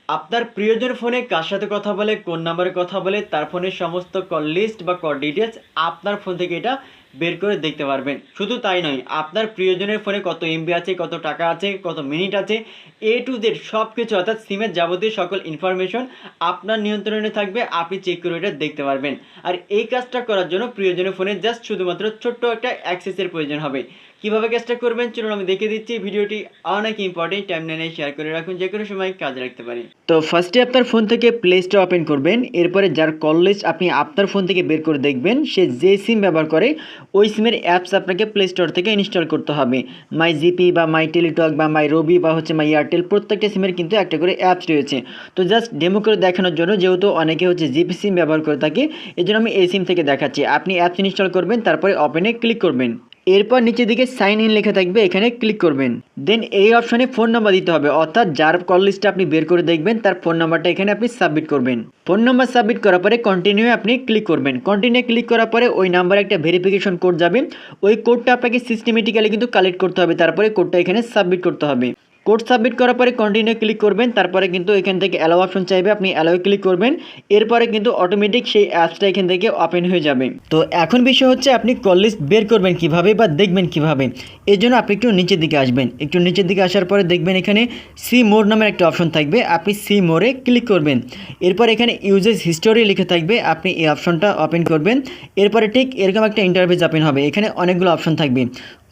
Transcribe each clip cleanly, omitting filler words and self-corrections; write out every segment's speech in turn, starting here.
আপনার প্রিয়জনের ফোনে কার সাথে কথা বলে, কোন নাম্বারে কথা বলে, তার ফোনের সমস্ত কল লিস্ট বা কল ডিটেলস আপনার ফোন থেকে এটা বের করে দেখতে পারবেন। শুধু তাই নয়, আপনার প্রিয়জনের ফোনে কত এমবি আছে, কত টাকা আছে, কত মিনিট আছে, এ টু জেড সব কিছু, অর্থাৎ সিমের যাবতীয় সকল ইনফরমেশন আপনার নিয়ন্ত্রণে থাকবে। আপনি চেক করে এটা দেখতে পারবেন। আর এই কাজটা করার জন্য প্রিয়জনের ফোনে জাস্ট শুধুমাত্র ছোট্ট একটা অ্যাক্সেসের প্রয়োজন হবে। কিভাবে কাজটা করবেন চলুন আমি দেখিয়ে দিচ্ছি। ভিডিওটি অনেক ইম্পর্টেন্ট, টাইমলাইনে শেয়ার করে রাখুন, যে কোনো সময় কাজে রাখতে পারি। তো ফার্স্টে আপনার ফোন থেকে প্লে স্টোর ওপেন করবেন। এরপরে যার কল লিস্ট আপনি আপনার ফোন থেকে বের করে দেখবেন, সে যে সিম ব্যবহার করে ওই সিমের অ্যাপস আপনাকে প্লে স্টোর থেকে ইনস্টল করতে হবে। মাই জিপি বা মাই টেলিটক বা মাই রবি বা হচ্ছে মাই এয়ারটেল, প্রত্যেকটা সিমের কিন্তু একটা করে অ্যাপস রয়েছে। তো জাস্ট ডেমো করে দেখানোর জন্য, যেহেতু অনেকে হচ্ছে জিপি সিম ব্যবহার করে থাকে, এই জন্য আমি এই সিম থেকে দেখাচ্ছি। আপনি অ্যাপস ইনস্টল করবেন, তারপরে ওপেনে ক্লিক করবেন। এরপর নিচের দিকে সাইন ইন লেখা থাকবে, এখানে ক্লিক করবেন। দেন এই অপশনে ফোন নাম্বার দিতে হবে, অর্থাৎ যার কল লিস্টটা আপনি বের করে দেখবেন তার ফোন নাম্বারটা এখানে আপনি সাবমিট করবেন। ফোন নাম্বার সাবমিট করার পরে কন্টিনিউ আপনি ক্লিক করবেন। কন্টিনিউ ক্লিক করার পরে ওই নাম্বারে একটা ভেরিফিকেশন কোড যাবে। ওই কোডটা আপনাকে সিস্টেমেটিক্যালি কিন্তু কালেক্ট করতে হবে, তারপরে কোডটা এখানে সাবমিট করতে হবে। কোড সাবমিট করার পরে কন্টিনিউ ক্লিক করবেন। তারপরে কিন্তু এখান থেকে অ্যালাউ অপশন চাইবে, আপনি অ্যালাউ ক্লিক করবেন। এরপরে কিন্তু অটোমেটিক সেই অ্যাপসটা এখান থেকে ওপেন হয়ে যাবে। তো এখন বিষয় হচ্ছে আপনি কল লিস্ট বের করবেন কিভাবে বা দেখবেন কিভাবে। এর জন্য আপনি একটু নিচের দিকে আসবেন। একটু নিচের দিকে আসার পরে দেখবেন এখানে সি মোর নামের একটা অপশন থাকবে, আপনি সি মোরে ক্লিক করবেন। এরপর এখানে ইউজেস হিস্টোরি লিখে থাকবে, আপনি এই অপশনটা ওপেন করবেন। এরপরে ঠিক এরকম একটা ইন্টারফেস ওপেন হবে। এখানে অনেকগুলো অপশন থাকবে,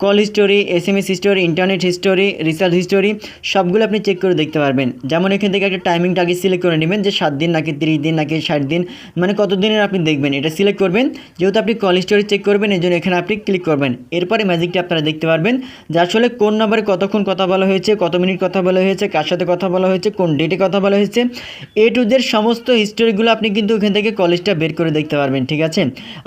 call history, SMS history, internet history, research history, সবগুলো আপনি চেক করে দেখতে পারবেন। যেমন এখান থেকে একটা টাইমিংটা আগে সিলেক্ট করে নেবেন, যে 7 দিন নাকি 30 দিন নাকি 60 দিন, মানে কত দিনের আপনি দেখবেন এটা সিলেক্ট করবেন। যেহেতু আপনি কল হিস্টোরি চেক করবেন, এই জন্য এখানে আপনি ক্লিক করবেন। এরপরে ম্যাজিকটা আপনারা দেখতে পারবেন যে আসলে কোন নাম্বারে কতক্ষণ কথা বলা হয়েছে, কত মিনিট কথা বলা হয়েছে, কার সাথে কথা বলা হয়েছে, কোন ডেটে কথা বলা হয়েছে, এ টু জেড সমস্ত হিস্টোরিগুলো আপনি কিন্তু এখান থেকে কল লিস্টটা বের করে দেখতে পারবেন, ঠিক আছে।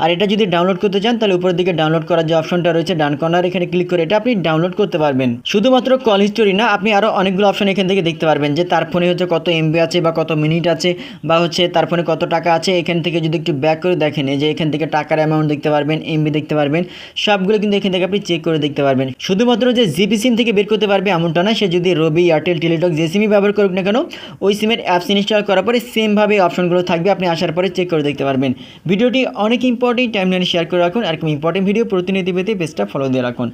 আর এটা যদি ডাউনলোড করতে চান তাহলে উপরের দিকে ডাউনলোড করার যে অপশনটা রয়েছে ডান কর্নার, এখানে ক্লিক করে এটা আপনি ডাউনলোড করতে পারবেন। শুধুমাত্র কল হিস্টোরি না, আপনি আরও অনেকগুলো অপশন এখান থেকে দেখতে পারবেন, যে তার ফোনে হচ্ছে কত এমবি আছে বা কত মিনিট আছে, বা হচ্ছে তার ফোনে কত টাকা আছে। এখান থেকে যদি একটু ব্যাক করে দেখেন, এই যে এখান থেকে টাকার অ্যামাউন্ট দেখতে পারবেন, এমবি দেখতে পারবেন, সবগুলো কিন্তু এখান থেকে আপনি চেক করে দেখতে পারবেন। শুধুমাত্র যে জিপি সিম থেকে বের করতে পারবে এমনটা না, সে যদি রবি, এয়ারটেল, টেলিটক যে সিমই ব্যবহার করুক না কেন, ওই সিমের অ্যাপস ইনস্টল করার পরে সেমভাবে অপশনগুলো থাকবে, আপনি আসার পরে চেক করে দেখতে পারবেন। ভিডিওটি অনেক ইম্পর্টেন্ট, টাইমলাইনে শেয়ার করে রাখুন। আর ইম্পর্টেন্ট ভিডিও প্রতিনিধি পেতে পেজটা ফলো দিয়ে রাখুন।